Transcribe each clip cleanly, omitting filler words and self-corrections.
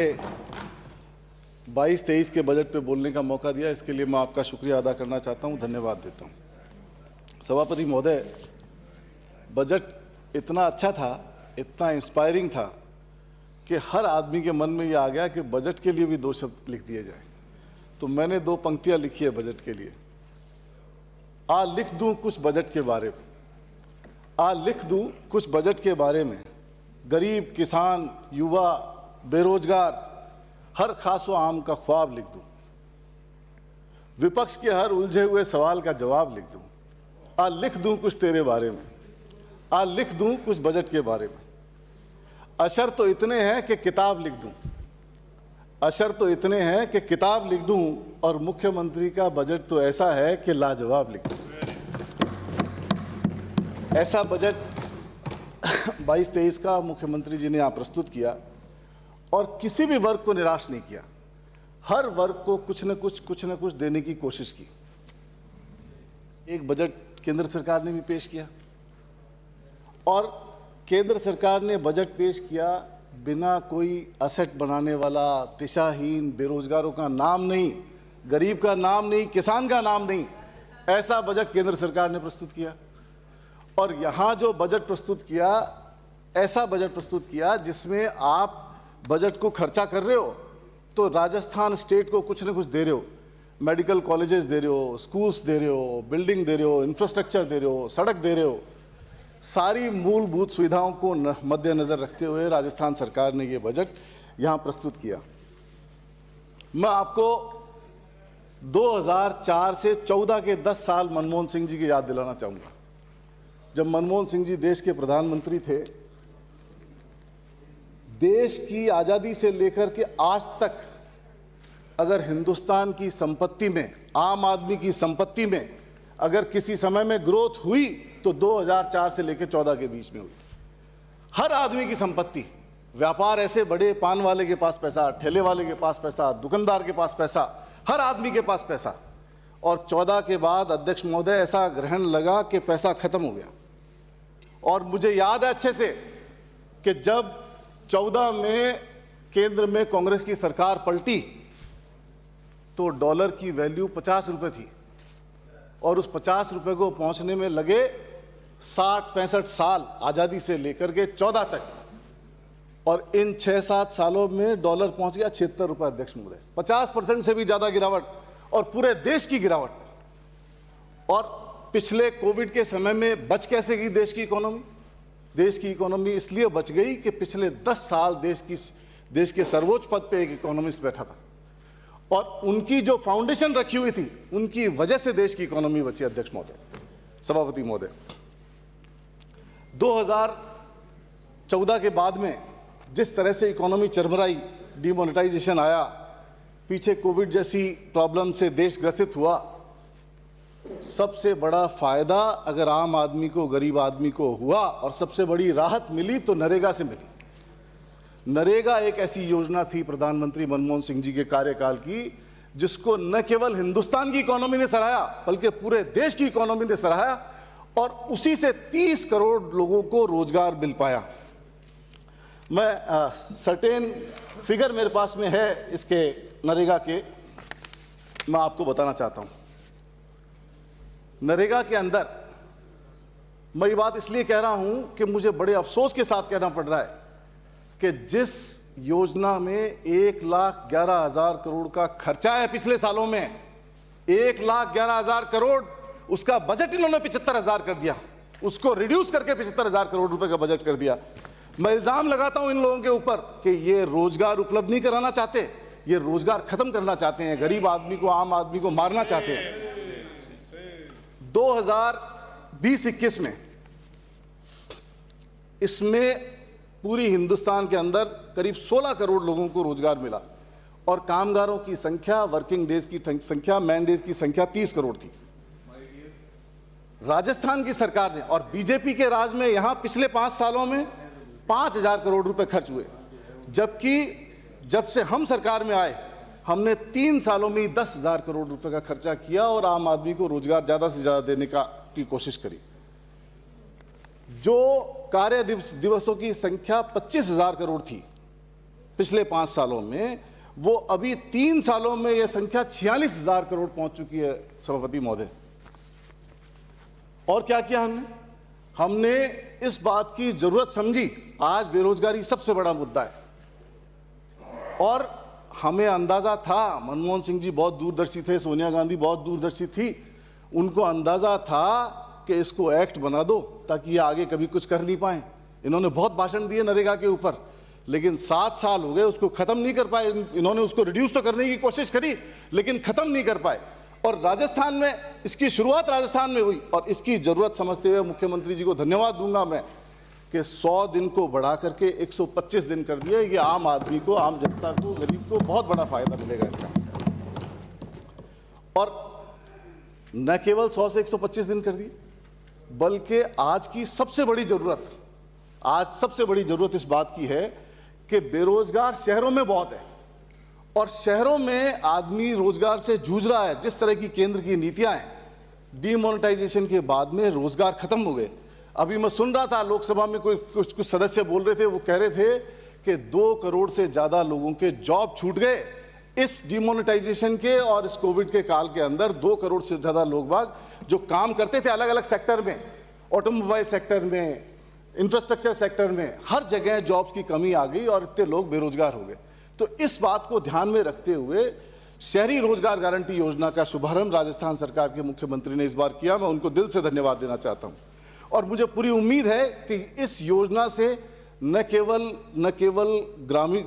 22-23 के बजट पे बोलने का मौका दिया, इसके लिए मैं आपका शुक्रिया अदा करना चाहता हूं, धन्यवाद देता हूं। सभापति महोदय, बजट इतना अच्छा था, इतना इंस्पायरिंग था कि हर आदमी के मन में ये आ गया कि बजट के लिए भी 2 शब्द लिख दिए जाए। तो मैंने 2 पंक्तियां लिखी है बजट के लिए। आ लिख दूं कुछ बजट के बारे में, आ लिख दूं कुछ बजट के बारे में। गरीब, किसान, युवा, बेरोजगार, हर खास व आम का ख्वाब लिख दूं। विपक्ष के हर उलझे हुए सवाल का जवाब लिख दूं। आ लिख दूं कुछ तेरे बारे में, आ लिख दूं कुछ बजट के बारे में। अशर तो इतने हैं कि किताब लिख दूं, अशर तो इतने हैं कि किताब लिख दूं, और मुख्यमंत्री का बजट तो ऐसा है कि लाजवाब लिख दूं। ऐसा बजट 22-23 का मुख्यमंत्री जी ने यहाँ प्रस्तुत किया और किसी भी वर्ग को निराश नहीं किया। हर वर्ग को कुछ न कुछ देने की कोशिश की। एक बजट केंद्र सरकार ने भी पेश किया, और केंद्र सरकार ने बजट पेश किया बिना कोई असेट बनाने वाला, दिशाहीन, बेरोजगारों का नाम नहीं, गरीब का नाम नहीं, किसान का नाम नहीं, ऐसा बजट केंद्र सरकार ने प्रस्तुत किया। और यहाँ जो बजट प्रस्तुत किया, ऐसा बजट प्रस्तुत किया जिसमें आप बजट को खर्चा कर रहे हो तो राजस्थान स्टेट को कुछ न कुछ दे रहे हो। मेडिकल कॉलेजेस दे रहे हो, स्कूल्स दे रहे हो, बिल्डिंग दे रहे हो, इंफ्रास्ट्रक्चर दे रहे हो, सड़क दे रहे हो। सारी मूलभूत सुविधाओं को मद्देनजर रखते हुए राजस्थान सरकार ने ये बजट यहाँ प्रस्तुत किया। मैं आपको 2004 से 14 के 10 साल मनमोहन सिंह जी की याद दिलाना चाहूँगा। जब मनमोहन सिंह जी देश के प्रधानमंत्री थे, देश की आज़ादी से लेकर के आज तक अगर हिंदुस्तान की संपत्ति में, आम आदमी की संपत्ति में अगर किसी समय में ग्रोथ हुई तो 2004 से लेकर 14 के बीच में हुई। हर आदमी की संपत्ति, व्यापार ऐसे बड़े, पान वाले के पास पैसा, ठेले वाले के पास पैसा, दुकानदार के पास पैसा, हर आदमी के पास पैसा। और 14 के बाद अध्यक्ष महोदय ऐसा ग्रहण लगा कि पैसा खत्म हो गया। और मुझे याद है अच्छे से कि जब 14 में केंद्र में कांग्रेस की सरकार पलटी तो डॉलर की वैल्यू 50 रुपये थी, और उस 50 रुपये को पहुंचने में लगे 60-65 साल, आज़ादी से लेकर के 14 तक। और इन 6-7 सालों में डॉलर पहुंच गया 76 रुपये अध्यक्ष महोदय। 50% से भी ज़्यादा गिरावट, और पूरे देश की गिरावट। और पिछले कोविड के समय में बच कैसे गई देश की इकोनॉमी? देश की इकोनॉमी इसलिए बच गई कि पिछले 10 साल देश के सर्वोच्च पद पे एक इकोनॉमिस्ट बैठा था, और उनकी जो फाउंडेशन रखी हुई थी, उनकी वजह से देश की इकोनॉमी बची। अध्यक्ष महोदय, सभापति महोदय, 2014 के बाद में जिस तरह से इकोनॉमी चरमराई, डिमोनेटाइजेशन आया, पीछे कोविड जैसी प्रॉब्लम से देश ग्रसित हुआ, सबसे बड़ा फायदा अगर आम आदमी को, गरीब आदमी को हुआ और सबसे बड़ी राहत मिली तो नरेगा से मिली। नरेगा एक ऐसी योजना थी प्रधानमंत्री मनमोहन सिंह जी के कार्यकाल की, जिसको न केवल हिंदुस्तान की इकोनॉमी ने सराहा बल्कि पूरे देश की इकोनॉमी ने सराहा, और उसी से 30 करोड़ लोगों को रोजगार मिल पाया। मैं सर्टेन फिगर मेरे पास में है इसके नरेगा के, मैं आपको बताना चाहता हूं। नरेगा के अंदर, मैं ये बात इसलिए कह रहा हूं कि मुझे बड़े अफसोस के साथ कहना पड़ रहा है कि जिस योजना में 1,11,000 करोड़ का खर्चा है पिछले सालों में, 1,11,000 करोड़, उसका बजट इन्होंने 75,000 कर दिया, उसको रिड्यूस करके 75,000 करोड़ रुपए का बजट कर दिया। मैं इल्जाम लगाता हूं इन लोगों के ऊपर कि ये रोजगार उपलब्ध नहीं कराना चाहते, ये रोजगार खत्म करना चाहते हैं, गरीब आदमी को, आम आदमी को मारना चाहते हैं। 2020-21 में इसमें पूरी हिंदुस्तान के अंदर करीब 16 करोड़ लोगों को रोजगार मिला, और कामगारों की संख्या, वर्किंग डेज की संख्या, मैन डेज की संख्या 30 करोड़ थी। राजस्थान की सरकार ने, और बीजेपी के राज में, यहां पिछले 5 सालों में 5,000 करोड़ रुपए खर्च हुए, जबकि जब से हम सरकार में आए हमने 3 सालों में ही 10,000 करोड़ रुपए का खर्चा किया और आम आदमी को रोजगार ज्यादा से ज्यादा देने की कोशिश करी। जो कार्य दिवसों की संख्या 25,000 करोड़ थी पिछले 5 सालों में, वो अभी 3 सालों में यह संख्या 46,000 करोड़ पहुंच चुकी है सभापति महोदय। और क्या किया हमने इस बात की जरूरत समझी। आज बेरोजगारी सबसे बड़ा मुद्दा है और हमें अंदाजा था, मनमोहन सिंह जी बहुत दूरदर्शी थे, सोनिया गांधी बहुत दूरदर्शी थी, उनको अंदाजा था कि इसको एक्ट बना दो ताकि ये आगे कभी कुछ कर नहीं पाए। इन्होंने बहुत भाषण दिए नरेगा के ऊपर, लेकिन 7 साल हो गए, उसको खत्म नहीं कर पाए। इन्होंने उसको रिड्यूस तो करने की कोशिश करी लेकिन खत्म नहीं कर पाए। और राजस्थान में इसकी शुरुआत राजस्थान में हुई और इसकी जरूरत समझते हुए मुख्यमंत्री जी को धन्यवाद दूंगा मैं कि 100 दिन को बढ़ा करके 125 दिन कर दिया। ये आम आदमी को, आम जनता को, गरीब को बहुत बड़ा फायदा मिलेगा इसका। और न केवल 100 से 125 दिन कर दिए, बल्कि आज सबसे बड़ी जरूरत इस बात की है कि बेरोजगार शहरों में बहुत है और शहरों में आदमी रोजगार से जूझ रहा है। जिस तरह की केंद्र की नीतियां हैं, डीमोनेटाइजेशन के बाद में रोजगार खत्म हो गए। अभी मैं सुन रहा था लोकसभा में कुछ सदस्य बोल रहे थे, वो कह रहे थे कि 2 करोड़ से ज्यादा लोगों के जॉब छूट गए इस डीमोनेटाइजेशन के और इस कोविड के काल के अंदर। 2 करोड़ से ज्यादा लोग बाग जो काम करते थे अलग अलग सेक्टर में, ऑटोमोबाइल सेक्टर में, इंफ्रास्ट्रक्चर सेक्टर में, हर जगह जॉब्स की कमी आ गई और इतने लोग बेरोजगार हो गए। तो इस बात को ध्यान में रखते हुए शहरी रोजगार गारंटी योजना का शुभारंभ राजस्थान सरकार के मुख्यमंत्री ने इस बार किया। मैं उनको दिल से धन्यवाद देना चाहता हूं और मुझे पूरी उम्मीद है कि इस योजना से न केवल ग्रामीण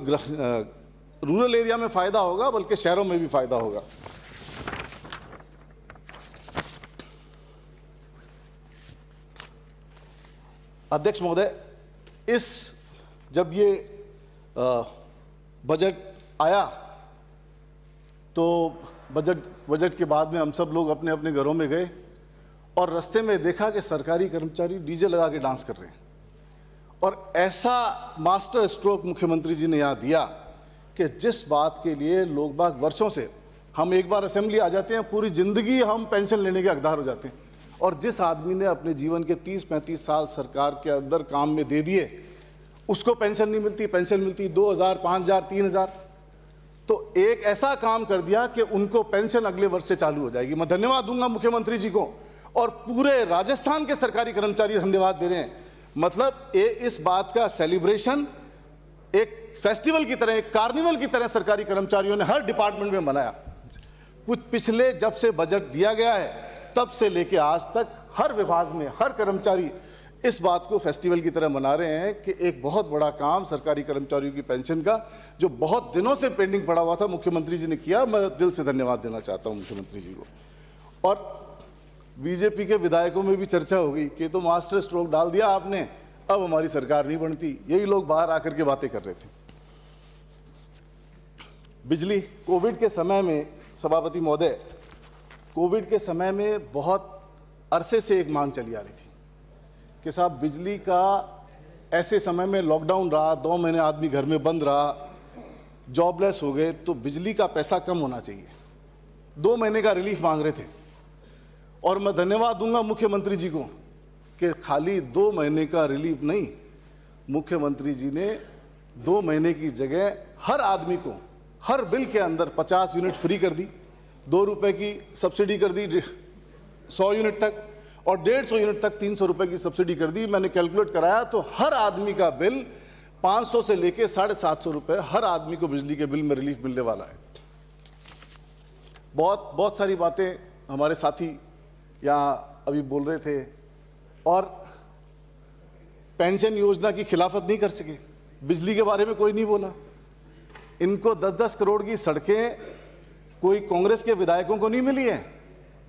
रूरल एरिया में फायदा होगा बल्कि शहरों में भी फायदा होगा। अध्यक्ष महोदय, जब ये बजट आया तो बजट के बाद में हम सब लोग अपने अपने घरों में गए और रास्ते में देखा कि सरकारी कर्मचारी डीजे लगा के डांस कर रहे हैं। और ऐसा मास्टर स्ट्रोक मुख्यमंत्री जी ने यहाँ दिया कि जिस बात के लिए लोग बाग वर्षों से, हम एक बार असेंबली आ जाते हैं, पूरी जिंदगी हम पेंशन लेने के हकदार हो जाते हैं। और जिस आदमी ने अपने जीवन के 30-35 साल सरकार के अंदर काम में दे दिए, उसको पेंशन नहीं मिलती। पेंशन मिलती 2,000, 5,000, 3,000। तो एक ऐसा काम कर दिया कि उनको पेंशन अगले वर्ष से चालू हो जाएगी। मैं धन्यवाद दूंगा मुख्यमंत्री जी को और पूरे राजस्थान के सरकारी कर्मचारी धन्यवाद दे रहे हैं। मतलब इस बात का सेलिब्रेशन एक फेस्टिवल की तरह, एक कार्निवल की तरह सरकारी कर्मचारियों ने हर डिपार्टमेंट में मनाया। कुछ पिछले जब से बजट दिया गया है तब से लेके आज तक हर विभाग में हर कर्मचारी इस बात को फेस्टिवल की तरह मना रहे हैं कि एक बहुत बड़ा काम सरकारी कर्मचारियों की पेंशन का, जो बहुत दिनों से पेंडिंग पड़ा हुआ था, मुख्यमंत्री जी ने किया। मैं दिल से धन्यवाद देना चाहता हूं मुख्यमंत्री जी को। और बीजेपी के विधायकों में भी चर्चा हो गई कि तो मास्टर स्ट्रोक डाल दिया आपने, अब हमारी सरकार नहीं बनती। यही लोग बाहर आकर के बातें कर रहे थे। बिजली, कोविड के समय में सभापति महोदय, कोविड के समय में बहुत अरसे से एक मांग चली आ रही थी कि साहब बिजली का ऐसे समय में लॉकडाउन रहा, 2 महीने आदमी घर में बंद रहा, जॉबलेस हो गए, तो बिजली का पैसा कम होना चाहिए। 2 महीने का रिलीफ मांग रहे थे और मैं धन्यवाद दूंगा मुख्यमंत्री जी को कि खाली 2 महीने का रिलीफ नहीं, मुख्यमंत्री जी ने 2 महीने की जगह हर आदमी को हर बिल के अंदर 50 यूनिट फ्री कर दी, 2 रुपए की सब्सिडी कर दी 100 यूनिट तक, और 150 यूनिट तक 300 रुपए की सब्सिडी कर दी। मैंने कैलकुलेट कराया तो हर आदमी का बिल 500 से लेके 750 रुपए हर आदमी को बिजली के बिल में रिलीफ मिलने वाला है। बहुत सारी बातें हमारे साथी यहाँ अभी बोल रहे थे और पेंशन योजना की खिलाफत नहीं कर सके। बिजली के बारे में कोई नहीं बोला। इनको 10-10 करोड़ की सड़कें कोई कांग्रेस के विधायकों को नहीं मिली है,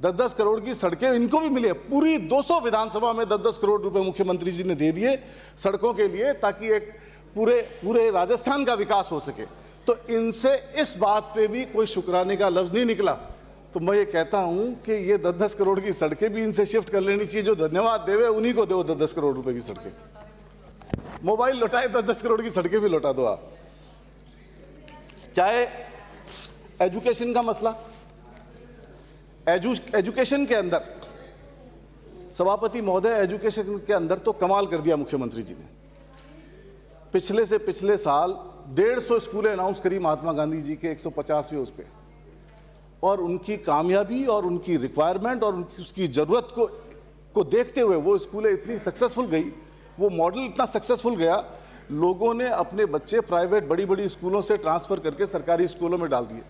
10-10 करोड़ की सड़कें इनको भी मिली है। पूरी 200 विधानसभा में 10-10 करोड़ रुपए मुख्यमंत्री जी ने दे दिए सड़कों के लिए ताकि एक पूरे राजस्थान का विकास हो सके। तो इनसे इस बात पे भी कोई शुक्राने का लफ्ज नहीं निकला। तो मैं ये कहता हूं कि ये 10-10 करोड़ की सड़कें भी इनसे शिफ्ट कर लेनी चाहिए। जो धन्यवाद देवे उन्हीं को दो 10-10 करोड़ रुपए की सड़कें। मोबाइल लौटाए, 10-10 करोड़ की सड़कें भी लौटा दो आप। चाहे एजुकेशन का मसला, एजुकेशन के अंदर सभापति महोदय, एजुकेशन के अंदर तो कमाल कर दिया मुख्यमंत्री जी ने। पिछले से पिछले साल 150 स्कूलें अनाउंस करी महात्मा गांधी जी के 150वें उस पे, और उनकी कामयाबी और उनकी रिक्वायरमेंट और उनकी उसकी ज़रूरत को देखते हुए वो स्कूलें इतनी सक्सेसफुल गई, वो मॉडल इतना सक्सेसफुल गया, लोगों ने अपने बच्चे प्राइवेट बड़ी बड़ी स्कूलों से ट्रांसफ़र करके सरकारी स्कूलों में डाल दिए।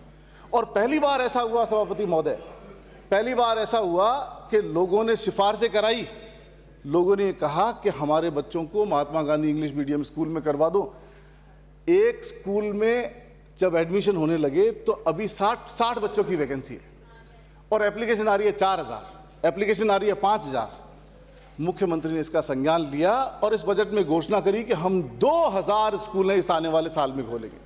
और पहली बार ऐसा हुआ सभापति महोदय, पहली बार ऐसा हुआ कि लोगों ने सिफारिशें कराई, लोगों ने कहा कि हमारे बच्चों को Mahatma Gandhi English medium school में करवा दो। एक स्कूल में जब एडमिशन होने लगे तो अभी 60 बच्चों की वैकेंसी है और एप्लीकेशन आ रही है 4000, एप्लीकेशन आ रही है 5000। मुख्यमंत्री ने इसका संज्ञान लिया और इस बजट में घोषणा करी कि हम 2000 स्कूलें इस आने वाले साल में खोलेंगे।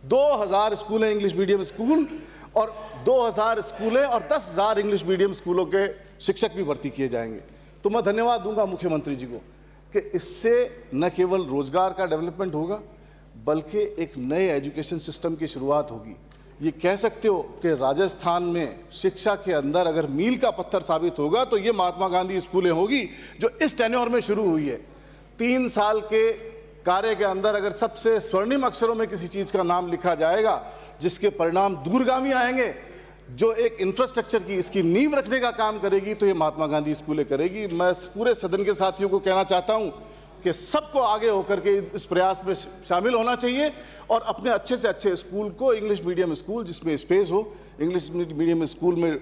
2000 स्कूलें इंग्लिश मीडियम स्कूल और 2000 स्कूलें और 10,000 इंग्लिश मीडियम स्कूलों के शिक्षक भी भर्ती किए जाएंगे। तो मैं धन्यवाद दूंगा मुख्यमंत्री जी को कि इससे न केवल रोजगार का डेवलपमेंट होगा बल्कि एक नए एजुकेशन सिस्टम की शुरुआत होगी। ये कह सकते हो कि राजस्थान में शिक्षा के अंदर अगर मील का पत्थर साबित होगा तो ये महात्मा गांधी स्कूलें होगी जो इस टेन्योर में शुरू हुई है। 3 साल के कार्य के अंदर अगर सबसे स्वर्णिम अक्षरों में किसी चीज़ का नाम लिखा जाएगा जिसके परिणाम दूरगामी आएंगे, जो एक इंफ्रास्ट्रक्चर की इसकी नींव रखने का काम करेगी, तो ये महात्मा गांधी स्कूलें करेगी। मैं पूरे सदन के साथियों को कहना चाहता हूँ कि सबको आगे होकर के इस प्रयास में शामिल होना चाहिए और अपने अच्छे से अच्छे स्कूल को इंग्लिश मीडियम स्कूल जिसमें स्पेस हो, इंग्लिश मीडियम स्कूल में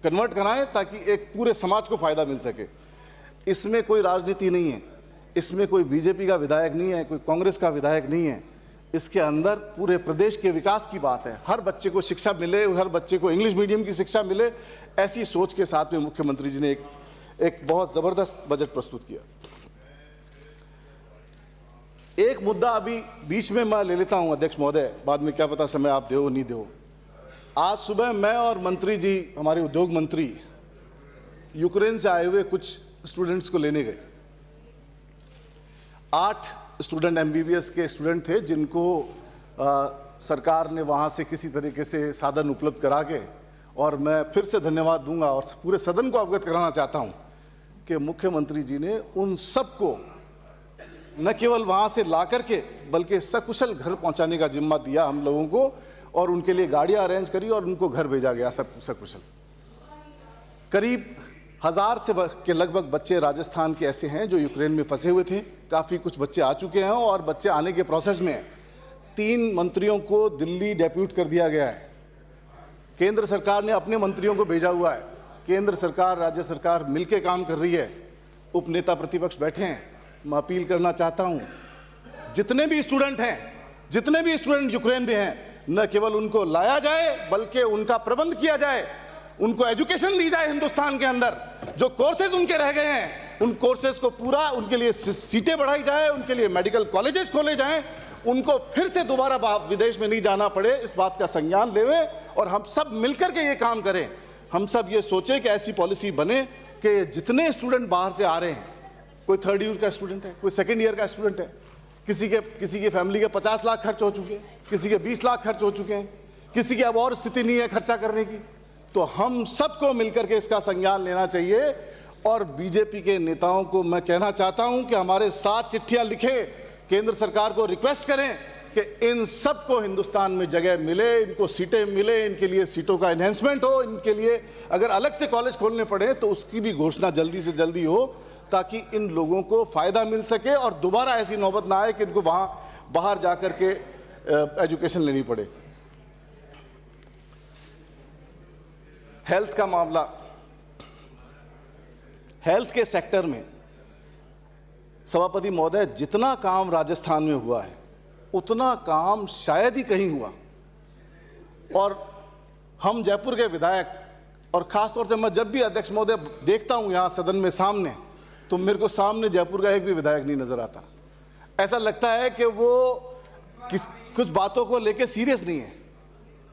कन्वर्ट कराएं ताकि एक पूरे समाज को फ़ायदा मिल सके। इसमें कोई राजनीति नहीं है, इसमें कोई बीजेपी का विधायक नहीं है, कोई कांग्रेस का विधायक नहीं है। इसके अंदर पूरे प्रदेश के विकास की बात है। हर बच्चे को शिक्षा मिले, हर बच्चे को इंग्लिश मीडियम की शिक्षा मिले, ऐसी सोच के साथ में मुख्यमंत्री जी ने एक बहुत ज़बरदस्त बजट प्रस्तुत किया। एक मुद्दा अभी बीच में मैं ले लेता हूं अध्यक्ष महोदय, बाद में क्या पता समय आप दो नहीं दो। आज सुबह मैं और मंत्री जी, हमारे उद्योग मंत्री, यूक्रेन से आए हुए कुछ स्टूडेंट्स को लेने गए। 8 स्टूडेंट MBBS के स्टूडेंट थे जिनको सरकार ने वहाँ से किसी तरीके से साधन उपलब्ध करा के, और मैं फिर से धन्यवाद दूंगा और पूरे सदन को अवगत कराना चाहता हूँ कि मुख्यमंत्री जी ने उन सबको न केवल वहाँ से ला करके बल्कि सकुशल घर पहुँचाने का जिम्मा दिया हम लोगों को, और उनके लिए गाड़ियाँ अरेंज करी और उनको घर भेजा गया सकुशल। करीब 1000 से के लगभग बच्चे राजस्थान के ऐसे हैं जो यूक्रेन में फंसे हुए थे। काफ़ी कुछ बच्चे आ चुके हैं और बच्चे आने के प्रोसेस में हैं। 3 मंत्रियों को दिल्ली डेप्यूट कर दिया गया है। केंद्र सरकार ने अपने मंत्रियों को भेजा हुआ है। केंद्र सरकार राज्य सरकार मिलकर काम कर रही है। उपनेता प्रतिपक्ष बैठे हैं। मैं अपील करना चाहता हूँ, जितने भी स्टूडेंट यूक्रेन में हैं, न केवल उनको लाया जाए बल्कि उनका प्रबंध किया जाए, उनको एजुकेशन दी जाए। हिंदुस्तान के अंदर जो कोर्सेज उनके रह गए हैं उन कोर्सेज को पूरा, उनके लिए सीटें बढ़ाई जाए, उनके लिए मेडिकल कॉलेजेस खोले जाएं, उनको फिर से दोबारा विदेश में नहीं जाना पड़े, इस बात का संज्ञान लेवे और हम सब मिलकर के ये काम करें। हम सब ये सोचें कि ऐसी पॉलिसी बने कि जितने स्टूडेंट बाहर से आ रहे हैं, कोई 3rd ईयर का स्टूडेंट है, कोई 2nd ईयर का स्टूडेंट है, किसी के फैमिली के 50 लाख खर्च हो चुके हैं, किसी के 20 लाख खर्च हो चुके हैं, किसी की अब और स्थिति नहीं है खर्चा करने की, तो हम सबको मिलकर के इसका संज्ञान लेना चाहिए। और बीजेपी के नेताओं को मैं कहना चाहता हूं कि हमारे 7 चिट्ठियां लिखे, केंद्र सरकार को रिक्वेस्ट करें कि इन सबको हिंदुस्तान में जगह मिले, इनको सीटें मिले, इनके लिए सीटों का एनहेंसमेंट हो, इनके लिए अगर अलग से कॉलेज खोलने पड़े तो उसकी भी घोषणा जल्दी से जल्दी हो, ताकि इन लोगों को फ़ायदा मिल सके और दोबारा ऐसी नौबत ना आए कि इनको वहाँ बाहर जा कर के एजुकेशन लेनी पड़े। हेल्थ का मामला, हेल्थ के सेक्टर में सभापति महोदय, जितना काम राजस्थान में हुआ है उतना काम शायद ही कहीं हुआ। और हम जयपुर के विधायक, और ख़ासतौर से मैं जब भी अध्यक्ष महोदय देखता हूँ यहाँ सदन में सामने, तो मेरे को सामने जयपुर का एक भी विधायक नहीं नज़र आता। ऐसा लगता है कि वो कुछ बातों को लेके सीरियस नहीं है।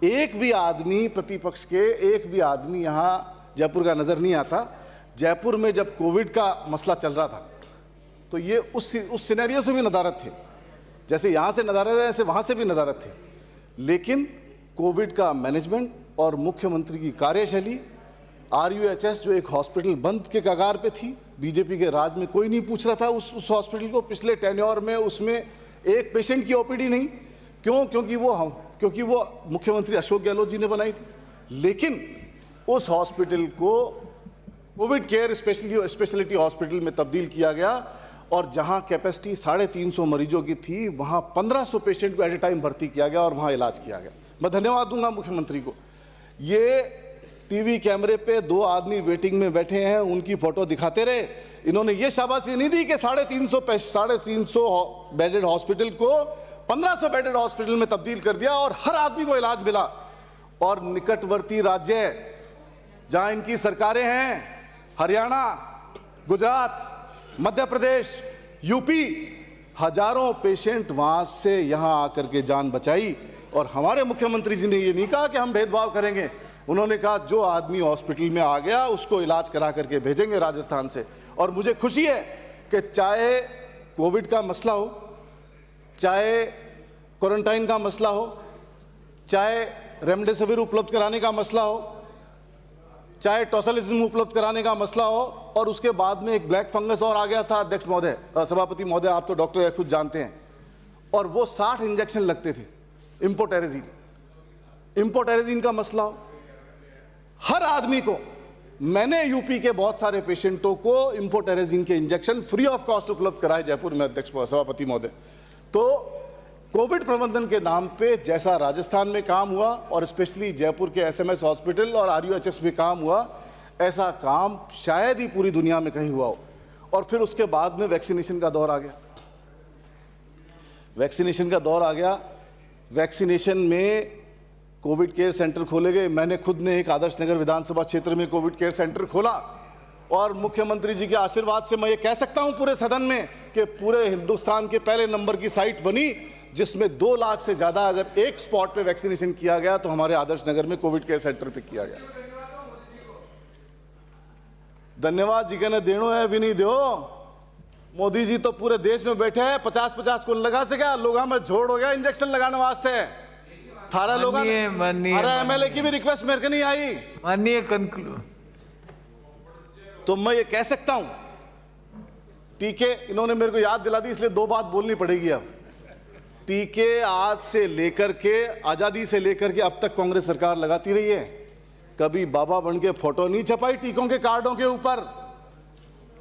एक भी आदमी प्रतिपक्ष के, एक भी आदमी यहाँ जयपुर का नज़र नहीं आता। जयपुर में जब कोविड का मसला चल रहा था तो ये उस सिनेरियो से भी नदारत थे, जैसे यहाँ से नदारत है ऐसे वहाँ से भी नदारत थे। लेकिन कोविड का मैनेजमेंट और मुख्यमंत्री की कार्यशैली, RUHS जो एक हॉस्पिटल बंद के कगार पे थी, बीजेपी के राज में कोई नहीं पूछ रहा था उस हॉस्पिटल को। पिछले टेन्योर में उसमें एक पेशेंट की OPD नहीं, क्यों? क्योंकि वो मुख्यमंत्री अशोक गहलोत जी ने बनाई थी। लेकिन उस हॉस्पिटल को कोविड केयर स्पेशलिटी हॉस्पिटल में तब्दील किया गया और जहां कैपेसिटी 350 मरीजों की थी वहां 1500 पेशेंट को एट ए टाइम भर्ती किया गया और वहां इलाज किया गया। मैं धन्यवाद दूंगा मुख्यमंत्री को। ये टीवी कैमरे पे 2 आदमी वेटिंग में बैठे हैं, उनकी फोटो दिखाते रहे। इन्होंने ये शाबाशी नहीं दी कि 350 बेडेड हॉस्पिटल को 1500 बेडेड हॉस्पिटल में तब्दील कर दिया और हर आदमी को इलाज मिला। और निकटवर्ती राज्य जहां इनकी सरकारें हैं, हरियाणा, गुजरात, मध्य प्रदेश, यूपी, हजारों पेशेंट वहां से यहां आकर के जान बचाई। और हमारे मुख्यमंत्री जी ने ये नहीं कहा कि हम भेदभाव करेंगे। उन्होंने कहा जो आदमी हॉस्पिटल में आ गया उसको इलाज करा करके भेजेंगे राजस्थान से। और मुझे खुशी है कि चाहे कोविड का मसला हो, चाहे क्वारंटाइन का मसला हो, चाहे रेमडेसिविर उपलब्ध कराने का मसला हो, चाहे टोसिलिज्म उपलब्ध कराने का मसला हो, और उसके बाद में एक ब्लैक फंगस और आ गया था। अध्यक्ष महोदय, सभापति महोदय, आप तो डॉक्टर है, खुद जानते हैं। और वो 60 इंजेक्शन लगते थे इम्पोटेरेजिन का मसला हो, हर आदमी को, मैंने यूपी के बहुत सारे पेशेंटों को इम्पोटेरेजिन के इंजेक्शन फ्री ऑफ कॉस्ट उपलब्ध कराए जयपुर में। अध्यक्ष सभापति महोदय, तो कोविड प्रबंधन के नाम पे जैसा राजस्थान में काम हुआ और स्पेशली जयपुर के एसएमएस हॉस्पिटल और आरयूएचएस में काम हुआ, ऐसा काम शायद ही पूरी दुनिया में कहीं हुआ हो। और फिर उसके बाद में वैक्सीनेशन का दौर आ गया। वैक्सीनेशन में कोविड केयर सेंटर खोले गए। मैंने खुद ने एक आदर्श नगर विधानसभा क्षेत्र में कोविड केयर सेंटर खोला और मुख्यमंत्री जी के आशीर्वाद से मैं ये कह सकता हूं पूरे सदन में कि पूरे हिंदुस्तान के पहले नंबर की साइट बनी जिसमें 2 लाख से ज्यादा अगर एक स्पॉट पे वैक्सीनेशन किया गया तो हमारे आदर्श नगर में कोविड केयर सेंटर पे किया गया। धन्यवाद जी कहने देनो है भी नहीं दो। मोदी जी तो पूरे देश में बैठे हैं, 50-50 को लगा सका, लोग में झोड़ हो गया इंजेक्शन लगाने वास्ते। थारा लोग एमएलए की भी रिक्वेस्ट मेरे को नहीं आई। माननीय कंक्लूड। तो मैं ये कह सकता हूं, टीके इन्होंने मेरे को याद दिला दी इसलिए 2 बात बोलनी पड़ेगी। अब टीके आज से लेकर के, आजादी से लेकर के अब तक कांग्रेस सरकार लगाती रही है। कभी बाबा बन के फोटो नहीं छपाई टीकों के कार्डों के ऊपर।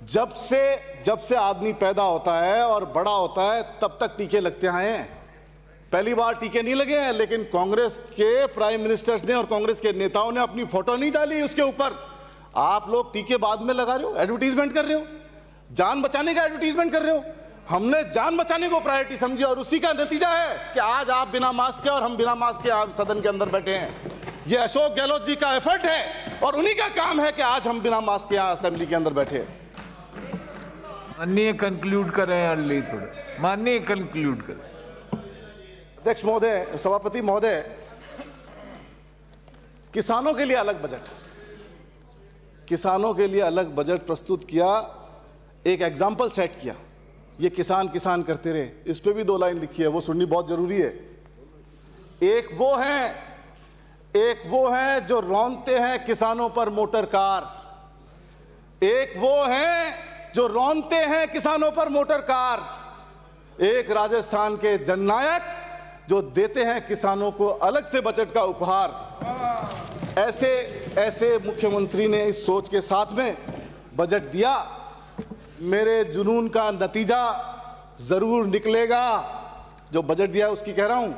जब से आदमी पैदा होता है और बड़ा होता है तब तक टीके लगते आए हैं। पहली बार टीके नहीं लगे हैं, लेकिन कांग्रेस के प्राइम मिनिस्टर्स ने और कांग्रेस के नेताओं ने अपनी फोटो नहीं डाली उसके ऊपर। आप लोग टीके बाद में लगा रहे हो, एडवर्टीजमेंट कर रहे हो, जान बचाने का एडवर्टीजमेंट कर रहे हो। हमने जान बचाने को प्रायोरिटी समझी और उसी का नतीजा है कि आज आप बिना मास्क के और हम बिना मास्क के आप सदन के अंदर बैठे हैं। ये अशोक गहलोत जी का एफर्ट है और उन्हीं का काम है कि आज हम बिना मास्क के असेंबली के अंदर बैठे हैं। माननीय कंक्लूड करें अर्ली थोड़ा, माननीय कंक्लूड करें। अध्यक्ष महोदय, सभापति महोदय, किसानों के लिए अलग बजट प्रस्तुत किया, एक एग्जाम्पल सेट किया। ये किसान करते रहे, इस पे भी 2 लाइन लिखी है, वो सुननी बहुत जरूरी है। एक वो हैं जो रौंदते हैं किसानों पर मोटर कार, एक वो हैं जो रौंदते हैं किसानों पर मोटर कार, एक राजस्थान के जननायक जो देते हैं किसानों को अलग से बजट का उपहार। ऐसे मुख्यमंत्री ने इस सोच के साथ में बजट दिया। मेरे जुनून का नतीजा जरूर निकलेगा। जो बजट दिया उसकी कह रहा हूं,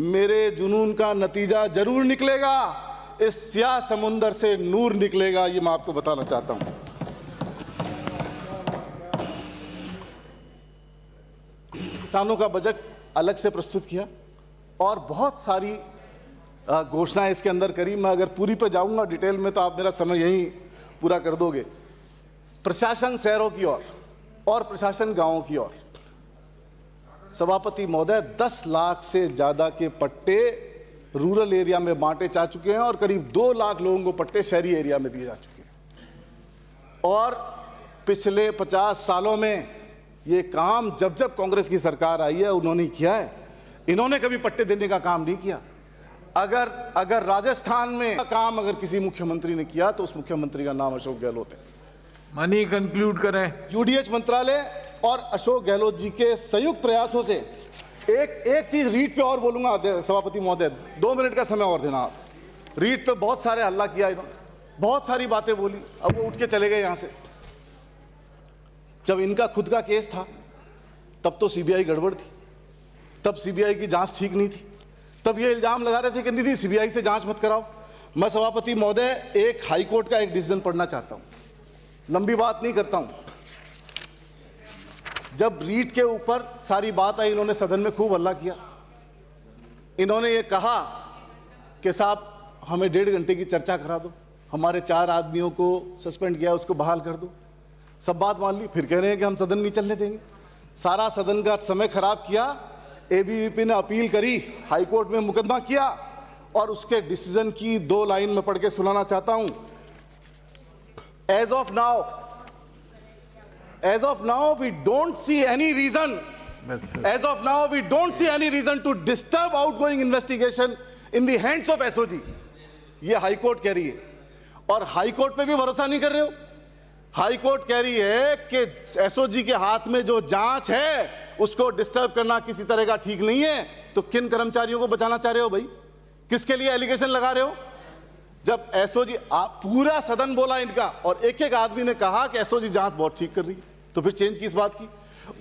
मेरे जुनून का नतीजा जरूर निकलेगा। इस स्याह समुंदर से नूर निकलेगा, ये मैं आपको बताना चाहता हूं। किसानों का बजट अलग से प्रस्तुत किया और बहुत सारी घोषणाएं इसके अंदर करी। मैं अगर पूरी पे जाऊंगा डिटेल में तो आप मेरा समय यहीं पूरा कर दोगे। प्रशासन शहरों की ओर और प्रशासन गांवों की ओर। सभापति महोदय, 10 लाख से ज्यादा के पट्टे रूरल एरिया में बांटे जा चुके हैं और करीब 2 लाख लोगों को पट्टे शहरी एरिया में दिए जा चुके हैं। और पिछले 50 सालों में ये काम जब कांग्रेस की सरकार आई है उन्होंने किया है। इन्होंने कभी पट्टे देने का काम नहीं किया। अगर राजस्थान में काम अगर किसी मुख्यमंत्री ने किया तो उस मुख्यमंत्री का नाम अशोक गहलोत है। माननीय कंक्लूड करें। यूडीएच मंत्रालय और अशोक गहलोत जी के संयुक्त प्रयासों से एक चीज रीट पे और बोलूंगा सभापति महोदय, 2 मिनट का समय और देना आप। रीट पे बहुत सारे हल्ला किया इन्होंने, बहुत सारी बातें बोली, अब वो उठ के चले गए यहां से। जब इनका खुद का केस था तब तो सीबीआई गड़बड़ थी, तब सीबीआई की जांच ठीक नहीं थी, तब ये इल्जाम लगा रहे थे कि नहीं सीबीआई से जांच मत कराओ। मैं सभापति महोदय एक हाईकोर्ट का एक डिसीजन पढ़ना चाहता हूं, लंबी बात नहीं करता हूं। जब रीट के ऊपर सारी बात आई, इन्होंने सदन में खूब हल्ला किया। इन्होंने ये कहा कि साहब हमें 1.5 घंटे की चर्चा करा दो, हमारे 4 आदमियों को सस्पेंड किया उसको बहाल कर दो। सब बात मान ली, फिर कह रहे हैं कि हम सदन नहीं चलने देंगे। सारा सदन का समय खराब किया। एबीवीपी ने अपील करी, हाईकोर्ट में मुकदमा किया और उसके डिसीजन की 2 लाइन में पढ़ के सुनाना चाहता हूं। As of now, we don't see any reason. As of now, we don't see any reason to disturb outgoing investigation in the hands of SOG. ये हाईकोर्ट कह रही है, और हाईकोर्ट पे भी भरोसा नहीं कर रहे हो। हाईकोर्ट कह रही है कि एसओजी के हाथ में जो जांच है उसको डिस्टर्ब करना किसी तरह का ठीक नहीं है। तो किन कर्मचारियों को बचाना चाह रहे हो भाई? किसके लिए एलिगेशन लगा रहे हो? जब एसओजी पूरा सदन बोला इनका और एक आदमी ने कहा कि एसओजी जांच बहुत ठीक कर रही है, तो फिर चेंज किस बात की?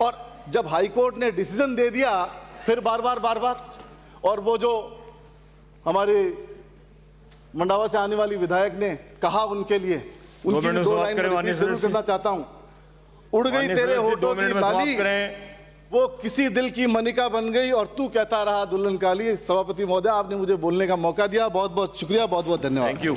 और जब हाईकोर्ट ने डिसीजन दे दिया फिर बार बार और वो जो हमारे मंडावा से आने वाली विधायक ने कहा उनके लिए, उनकी 2 लाइन रिपीट जरूर करना चाहता हूं। उड़ गई तेरे होठों की लाली, वो किसी दिल की मनिका बन गई और तू कहता रहा दुल्हन काली। सभापति महोदय, आपने मुझे बोलने का मौका दिया, बहुत बहुत शुक्रिया, बहुत बहुत धन्यवाद। Thank you.